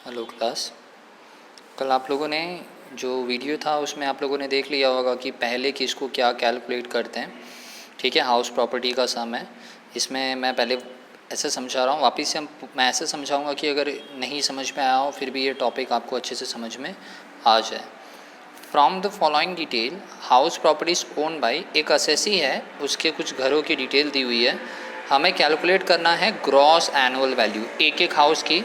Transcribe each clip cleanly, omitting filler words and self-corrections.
Hello class. कल आप लोगों ने जो वीडियो था उसमें आप लोगों ने देख लिया होगा कि पहले किसको क्या कैलकुलेट करते हैं। ठीक है, हाउस प्रॉपर्टी का सम है। इसमें मैं पहले ऐसे समझा रहा हूँ, वापस से मैं ऐसे समझाऊँगा कि अगर नहीं समझ में आया हो फिर भी ये टॉपिक आपको अच्छे से समझ में आ जाए। From the following detail, house properties own by, एक असेसी है, उसके कुछ घरों की डिटेल दी हुई है। हमें कैलकुलेट करना है ग्रॉस एनुअल वैल्यू एक एक हाउस की।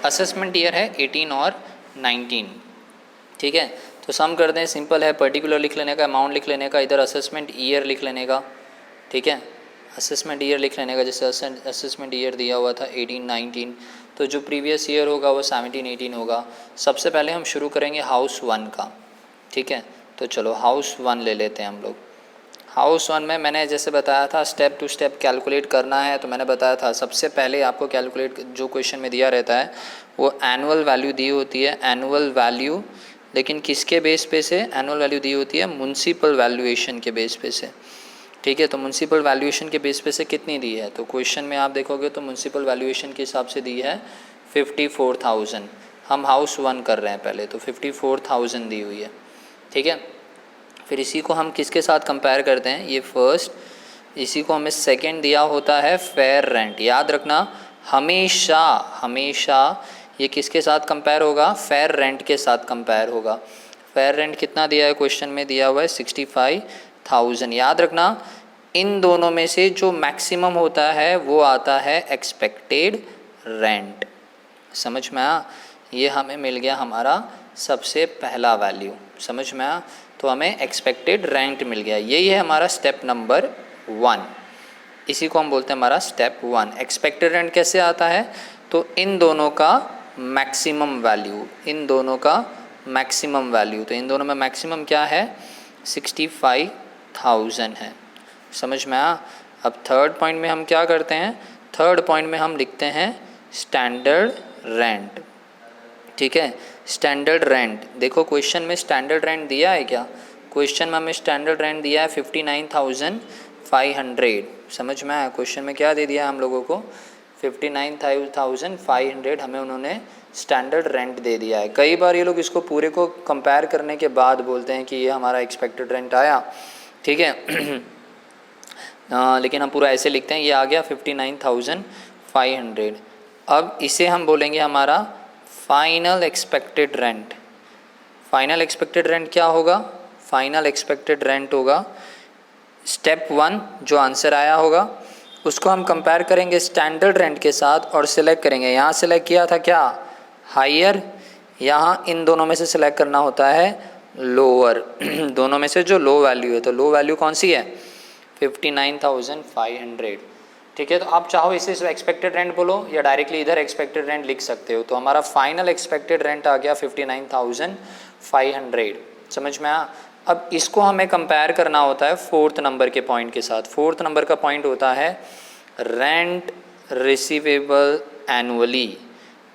असेसमेंट ईयर है 18 और 19। ठीक है, तो सम कर दें, सिंपल है, पर्टिकुलर लिख लेने का, अमाउंट लिख लेने का, इधर असेसमेंट ईयर लिख लेने का। ठीक है, असेसमेंट ईयर लिख लेने का, जैसे असेसमेंट ईयर दिया हुआ था 18-19, तो जो प्रीवियस ईयर होगा वो 17-18 होगा। सबसे पहले हम शुरू करेंगे हाउस 1 का। ठीक है, तो चलो हाउस 1 ले लेते हैं हम लोग। हाउस 1 में मैंने जैसे बताया था स्टेप टू स्टेप कैलकुलेट करना है, तो मैंने बताया था सबसे पहले आपको कैलकुलेट जो क्वेश्चन में दिया रहता है वो एनुअल वैल्यू दी होती है। एनुअल वैल्यू लेकिन किसके बेस पे से एनुअल वैल्यू दी होती है? म्युनिसिपल वैल्यूएशन के बेस पे से। ठीक है, तो म्युनिसिपल वैल्यूएशन के बेस पे से कितनी दी है? तो क्वेश्चन में आप देखोगे तो म्युनिसिपल वैल्यूएशन के हिसाब से दी है 54,000। हम हाउस 1 कर रहे हैं पहले, तो 54,000 दी हुई है। ठीक है, फिर इसी को हम किसके साथ कंपेयर करते हैं? ये फर्स्ट, इसी को हमें सेकंड दिया होता है फेयर रेंट। याद रखना, हमेशा हमेशा ये किसके साथ कंपेयर होगा? फेयर रेंट के साथ कंपेयर होगा। फेयर रेंट कितना दिया है? क्वेश्चन में दिया हुआ है 65,000। याद रखना, इन दोनों में से जो मैक्सिमम होता है वो आता है एक्सपेक्टेड रेंट। समझ में आ? ये हमें मिल गया हमारा सबसे पहला वैल्यू। समझ में आ? तो हमें एक्सपेक्टेड रेंट मिल गया। यही है हमारा स्टेप नंबर 1। इसी को हम बोलते हैं हमारा स्टेप 1। एक्सपेक्टेड रेंट कैसे आता है? तो इन दोनों का मैक्सिमम वैल्यू, इन दोनों का मैक्सिमम वैल्यू, तो इन दोनों में मैक्सिमम क्या है? 65,000 है। समझ में आ? अब थर्ड पॉइंट में हम क्या करते हैं? थर्ड पॉइंट में हम लिखते हैं स्टैंडर्ड रेंट। ठीक है, स्टैंडर्ड रेंट। देखो क्वेश्चन में स्टैंडर्ड रेंट दिया है क्या? क्वेश्चन में हमें स्टैंडर्ड रेंट दिया है 59,500। समझ में आया? क्वेश्चन में क्या दे दिया हम लोगों को? 59,500 हमें उन्होंने स्टैंडर्ड रेंट दे दिया है। कई बार ये लोग इसको पूरे को कंपेयर करने के बाद बोलते हैं कि ये हमारा एक्सपेक्टेड रेंट आया। ठीक है लेकिन हम पूरा ऐसे लिखते हैं, ये आ गया 59,500। अब इसे हम बोलेंगे हमारा final expected rent. Final expected rent क्या होगा? फाइनल एक्सपेक्टेड रेंट होगा स्टेप 1, जो आंसर आया होगा उसको हम कंपेयर करेंगे स्टैंडर्ड रेंट के साथ और सिलेक्ट करेंगे। यहाँ सिलेक्ट किया था क्या? हायर। यहाँ इन दोनों में से सिलेक्ट करना होता है लोअर दोनों में से जो लो वैल्यू है, तो लो वैल्यू कौन सी है? 59,500। ठीक है, तो आप चाहो इसे एक्सपेक्टेड रेंट बोलो या डायरेक्टली इधर एक्सपेक्टेड रेंट लिख सकते हो। तो हमारा फाइनल एक्सपेक्टेड रेंट आ गया 59,500। समझ में आ? अब इसको हमें कंपेयर करना होता है फोर्थ नंबर के पॉइंट के साथ। फोर्थ नंबर का पॉइंट होता है रेंट रिसीवेबल एनुअली।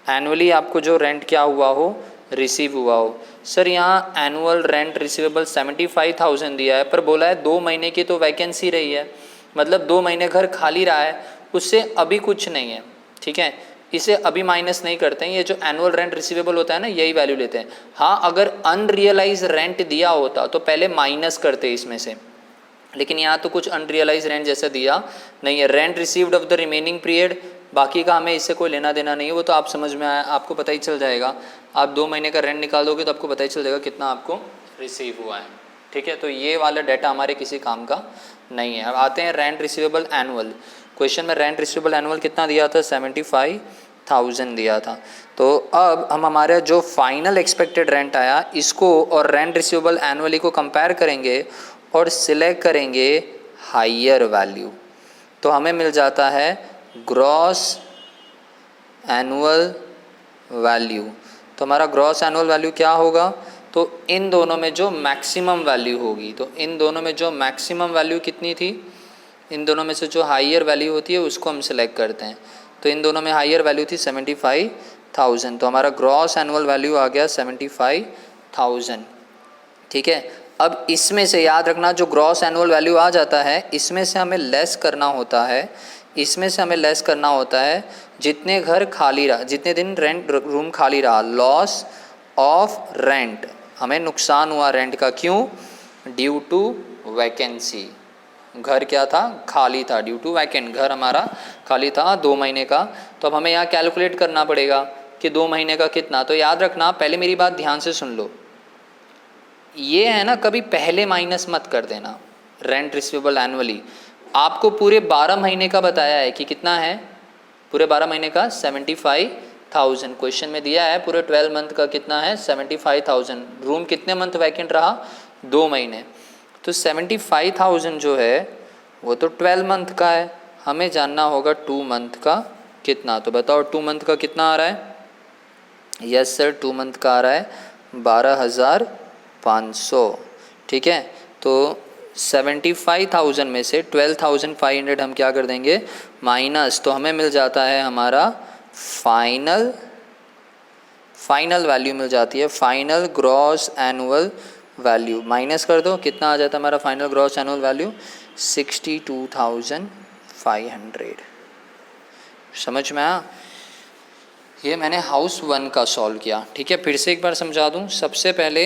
एनुअली आपको जो रेंट क्या हुआ हो? रिसीव हुआ हो। सर यहाँ एनुअल रेंट रिसीवेबल 75,000 दिया है, पर बोला है 2 महीने की तो वैकेंसी रही है, मतलब 2 महीने घर खाली रहा है, उससे अभी कुछ नहीं है। ठीक है, इसे अभी माइनस नहीं करते हैं। ये जो एनुअल रेंट रिसीवेबल होता है ना, यही वैल्यू लेते हैं। हाँ, अगर अनरियलाइज रेंट दिया होता तो पहले माइनस करते इसमें से, लेकिन यहाँ तो कुछ अनरियलाइज रेंट जैसा दिया नहीं है। Rent received of the remaining period, बाकी का हमें इससे कोई लेना देना नहीं है। वो तो आप समझ में आया, आपको पता ही चल जाएगा। आप 2 महीने का रेंट निकाल दोगे तो आपको पता ही चल जाएगा कितना आपको रिसीव हुआ है। ठीक है, तो ये वाला डाटा हमारे किसी काम का नहीं है। अब आते हैं रेंट रिसीवेबल एनुअल। क्वेश्चन में रेंट रिसीवेबल एनुअल कितना दिया था? 75,000 दिया था। तो अब हम हमारे जो फाइनल एक्सपेक्टेड रेंट आया इसको और रेंट रिसीवेबल एनुअली को कंपेयर करेंगे और सिलेक्ट करेंगे हायर वैल्यू, तो हमें मिल जाता है ग्रॉस एनुअल वैल्यू। तो हमारा ग्रॉस एनुअल वैल्यू क्या होगा? तो इन दोनों में जो मैक्सिमम वैल्यू होगी, तो इन दोनों में जो मैक्सिमम वैल्यू कितनी थी? इन दोनों में से जो हायर वैल्यू होती है उसको हम सिलेक्ट करते हैं। तो इन दोनों में हायर वैल्यू थी 75,000, तो हमारा ग्रॉस एनुअल वैल्यू आ गया 75,000। ठीक है, अब इसमें से याद रखना जो ग्रॉस एनुअल वैल्यू आ जाता है इसमें से हमें लेस करना होता है इसमें से हमें लेस करना होता है जितने घर खाली रहा, जितने दिन रेंट रूम खाली रहा, लॉस ऑफ रेंट, हमें नुकसान हुआ रेंट का, क्यों? ड्यू टू वैकेंसी, घर क्या था? खाली था, ड्यू टू वैकेंट, घर हमारा खाली था 2 महीने का। तो अब हमें यहाँ कैलकुलेट करना पड़ेगा कि 2 महीने का कितना। तो याद रखना, पहले मेरी बात ध्यान से सुन लो, ये है ना, कभी पहले माइनस मत कर देना। रेंट रिसीवेबल एनुअली आपको पूरे 12 महीने का बताया है कि कितना है, पूरे 12 महीने का 75,000 क्वेश्चन में दिया है। पूरे 12 मंथ का कितना है? 75,000। रूम कितने मंथ वैकेंट रहा? 2 महीने। तो 75,000 जो है वो तो 12 मंथ का है, हमें जानना होगा 2 मंथ का कितना। तो बताओ 2 मंथ का कितना आ रहा है? यस सर, 2 मंथ का आ रहा है 12,500। ठीक है, तो 75,000 में से 12,500 हम क्या कर देंगे? माइनस, तो हमें मिल जाता है हमारा फाइनल वैल्यू मिल जाती है, final gross annual value. Minus कर दो, कितना आ जाता है हमारा फाइनल ग्रॉस एनुअल वैल्यू? 62,500। समझ में आया? ये मैंने हाउस 1 का सॉल्व किया। ठीक है, फिर से एक बार समझा दूं। सबसे पहले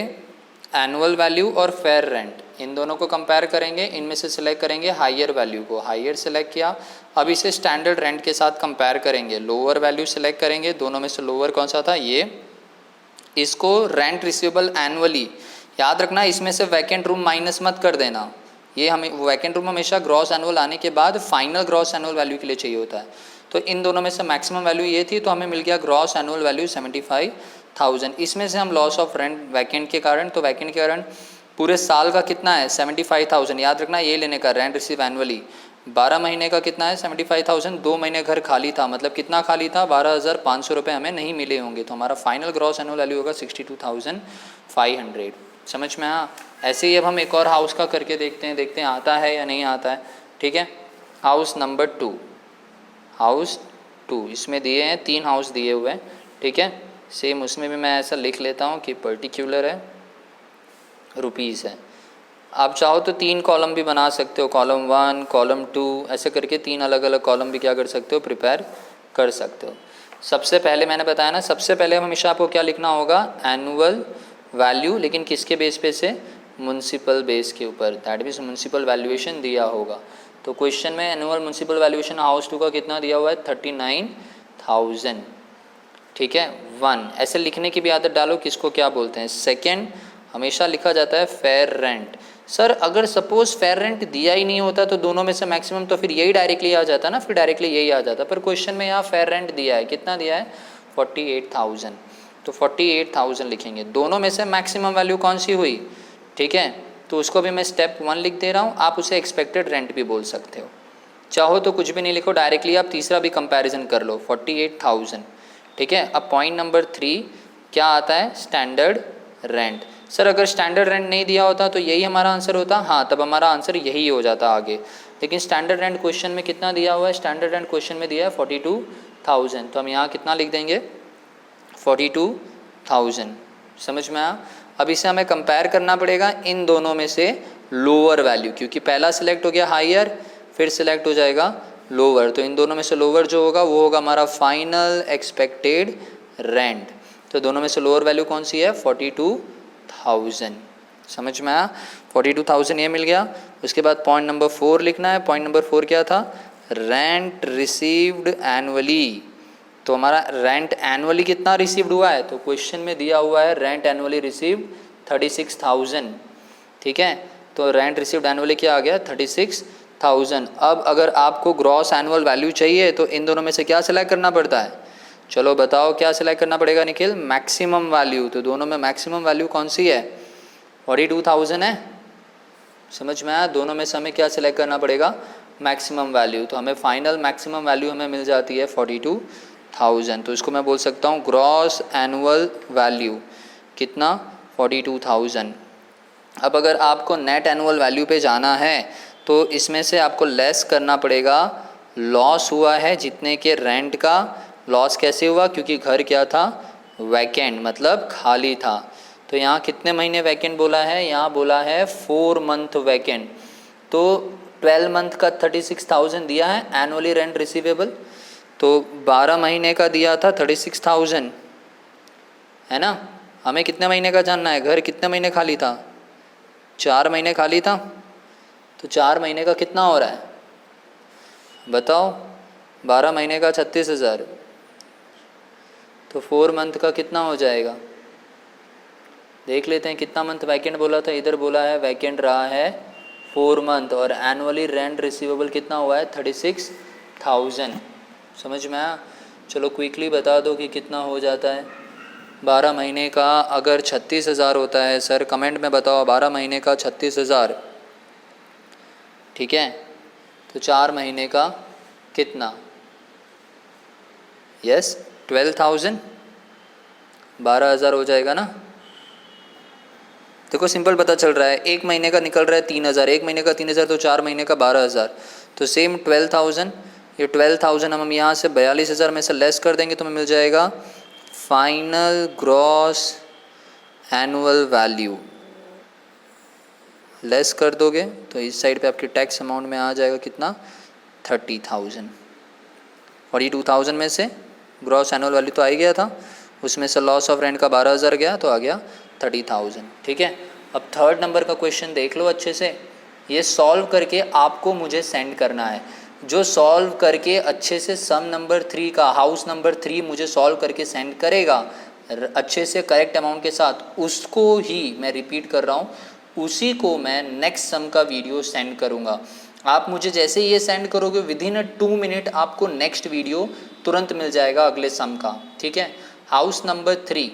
एनुअल वैल्यू और फेयर रेंट, इन दोनों को कंपेयर करेंगे, इनमें से सिलेक्ट करेंगे हायर वैल्यू को, हायर सिलेक्ट किया। अब इसे स्टैंडर्ड रेंट के साथ कंपेयर करेंगे, लोअर वैल्यू सिलेक्ट करेंगे, दोनों में से लोअर कौन सा था? ये। इसको रेंट रिसीवेबल एनुअली, याद रखना इसमें से वैकेंट रूम माइनस मत कर देना। ये हमें वैकेंट रूम हमेशा ग्रॉस एनुअल आने के बाद फाइनल ग्रॉस एनुअल वैल्यू के लिए चाहिए होता है। तो इन दोनों में से मैक्सिमम वैल्यू ये थी, तो हमें मिल गया ग्रॉस एनुअल वैल्यू 75,000। इसमें से हम लॉस ऑफ रेंट वैकेंट के कारण, तो वैकेंट के कारण पूरे साल का कितना है? 75,000। याद रखना ये लेने का, रेंट रिसीव एनुअली। 12 महीने का कितना है? 75,000। 2 महीने घर खाली था, मतलब कितना खाली था? 12,500 रुपये हमें नहीं मिले होंगे। तो हमारा फाइनल ग्रॉस एनुअल वैल्यू होगा 62,500। समझ में आया? ऐसे ही अब हम एक और हाउस का करके देखते हैं आता है या नहीं आता है। ठीक है, हाउस नंबर 2, हाउस 2 इसमें दिए हैं 3 हाउस दिए हुए हैं। ठीक है, सेम उसमें भी मैं ऐसा लिख लेता हूँ कि पर्टिकुलर है, रुपीज़ है। आप चाहो तो 3 कॉलम भी बना सकते हो, कॉलम 1, कॉलम 2, ऐसे करके 3 अलग अलग कॉलम भी क्या कर सकते हो? प्रिपेयर कर सकते हो। सबसे पहले मैंने बताया ना, सबसे पहले हमेशा आपको क्या लिखना होगा? एनुअल वैल्यू, लेकिन किसके बेस पे से? म्युनिसिपल बेस के ऊपर, दैट मीन्स म्युनिसिपल वैल्यूएशन दिया होगा। तो क्वेश्चन में एनुअल म्युनिसिपल वैल्यूएशन हाउस 2 का कितना दिया हुआ है? 39,000। ठीक है, 1 ऐसे लिखने की भी आदत डालो, किसको क्या बोलते हैं। सेकेंड, हमेशा लिखा जाता है फेयर रेंट। सर अगर सपोज फेयर रेंट दिया ही नहीं होता तो दोनों में से मैक्सिमम तो फिर यही डायरेक्टली आ जाता ना, फिर डायरेक्टली यही आ जाता, पर क्वेश्चन में यहाँ फेयर रेंट दिया है, कितना दिया है? 48,000। तो 48,000 लिखेंगे। दोनों में से मैक्सिमम वैल्यू कौन सी हुई? ठीक है, तो उसको भी मैं स्टेप 1 लिख दे रहा हूँ, आप उसे एक्सपेक्टेड रेंट भी बोल सकते हो। चाहो तो कुछ भी नहीं लिखो, डायरेक्टली आप तीसरा भी कंपैरिजन कर लो, 48,000। ठीक है, अब पॉइंट नंबर 3 क्या आता है? Standard rent. सर अगर स्टैंडर्ड रेंट नहीं दिया होता तो यही हमारा आंसर होता? हाँ, तब हमारा आंसर यही हो जाता आगे। लेकिन स्टैंडर्ड रेंट क्वेश्चन में कितना दिया हुआ है? स्टैंडर्ड रेंट क्वेश्चन में दिया है 42,000, तो हम यहाँ कितना लिख देंगे? 42,000। समझ में आया? अब इसे हमें कंपेयर करना पड़ेगा इन दोनों में से लोअर वैल्यू, क्योंकि पहला सिलेक्ट हो गया हायर, फिर सिलेक्ट हो जाएगा लोअर। तो इन दोनों में से लोअर जो होगा वो होगा हमारा फाइनल एक्सपेक्टेड रेंट। तो दोनों में से लोअर वैल्यू कौन सी है? 42,000। समझ में आया? 42,000 ये मिल गया। उसके बाद पॉइंट नंबर 4 लिखना है। पॉइंट नंबर 4 क्या था? Rent received annually. तो हमारा रेंट एनुअली कितना रिसीव्ड हुआ है? तो क्वेश्चन में दिया हुआ है रेंट एनुअली रिसीव्ड 36,000। ठीक है, तो रेंट रिसीव्ड एनुअली क्या आ गया? 36,000। अब अगर आपको ग्रॉस एनुअल वैल्यू चाहिए तो इन दोनों में से क्या सिलेक्ट करना पड़ता है? चलो बताओ क्या सिलेक्ट करना पड़ेगा निखिल? Maximum value. तो दोनों में मैक्सिमम वैल्यू कौन सी है? 42,000 है। समझ में आया? दोनों में से हमें क्या सिलेक्ट करना पड़ेगा? Maximum value. तो हमें फाइनल मैक्सिमम वैल्यू हमें मिल जाती है 42,000। तो इसको मैं बोल सकता हूँ ग्रॉस एनुअल वैल्यू कितना? 42,000। अब अगर आपको नेट एनुअल वैल्यू पे जाना है तो इसमें से आपको लेस करना पड़ेगा लॉस हुआ है जितने के रेंट का। लॉस कैसे हुआ? क्योंकि घर क्या था? वैकेंट, मतलब खाली था। तो यहाँ कितने महीने वैकेंट बोला है? यहाँ बोला है 4 मंथ वैकेंट। तो 12 मंथ का 36,000 दिया है एनुअली रेंट रिसीवेबल, तो 12 महीने का दिया था 36,000 है ना। हमें कितने महीने का जानना है, घर कितने महीने खाली था, 4 महीने खाली था, तो 4 महीने का कितना हो रहा है बताओ, 12 महीने का 36,000, तो 4 मंथ का कितना हो जाएगा, देख लेते हैं कितना मंथ वैकेंट बोला था, इधर बोला है वैकेंट रहा है 4 मंथ और एनुअली रेंट रिसीवेबल कितना हुआ है 36,000। समझ में आया। चलो क्विकली बता दो कि कितना हो जाता है। 12 महीने का अगर 36,000 होता है सर, कमेंट में बताओ 12 महीने का 36,000, ठीक है, तो 4 महीने का कितना, यस 12,000, 12,000 हो जाएगा ना। देखो सिंपल पता चल रहा है, एक महीने का निकल रहा है 3,000, एक महीने का 3,000, तो 4 महीने का 12,000, तो सेम 12,000, ये 12,000 हम यहाँ से 42,000 में से लेस कर देंगे तो हमें मिल जाएगा final gross annual value. Less कर दोगे तो इस साइड पे आपकी टैक्स अमाउंट में आ जाएगा कितना 30,000, 42,000 में से ग्रॉस एनुअल वैल्यू तो आ ही गया था, उसमें से लॉस ऑफ रेंट का 12,000 गया तो आ गया 30,000, ठीक है। अब थर्ड नंबर का क्वेश्चन देख लो अच्छे से, ये सॉल्व करके आपको मुझे सेंड करना है। जो सॉल्व करके अच्छे से सम नंबर 3 का हाउस नंबर 3 मुझे सॉल्व करके सेंड करेगा अच्छे से करेक्ट अमाउंट के साथ, उसको ही मैं रिपीट कर रहा हूँ, उसी को मैं नेक्स्ट सम का वीडियो सेंड करूँगा। आप मुझे जैसे ये सेंड करोगे विदिन 2 मिनट आपको नेक्स्ट वीडियो तुरंत मिल जाएगा अगले सम का, ठीक है। हाउस नंबर 3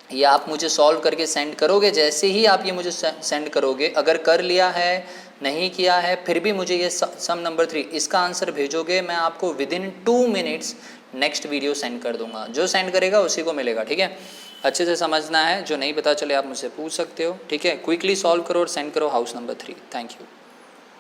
ये आप मुझे सॉल्व करके सेंड करोगे, जैसे ही आप ये मुझे सेंड करोगे, अगर कर लिया है नहीं किया है फिर भी मुझे ये सम नंबर 3 इसका आंसर भेजोगे, मैं आपको within 2 minutes next video send कर दूंगा। जो सेंड करेगा उसी को मिलेगा, ठीक है। अच्छे से समझना है, जो नहीं पता चले आप मुझसे पूछ सकते हो, ठीक है। क्विकली सॉल्व करो और सेंड करो हाउस नंबर 3। Thank you.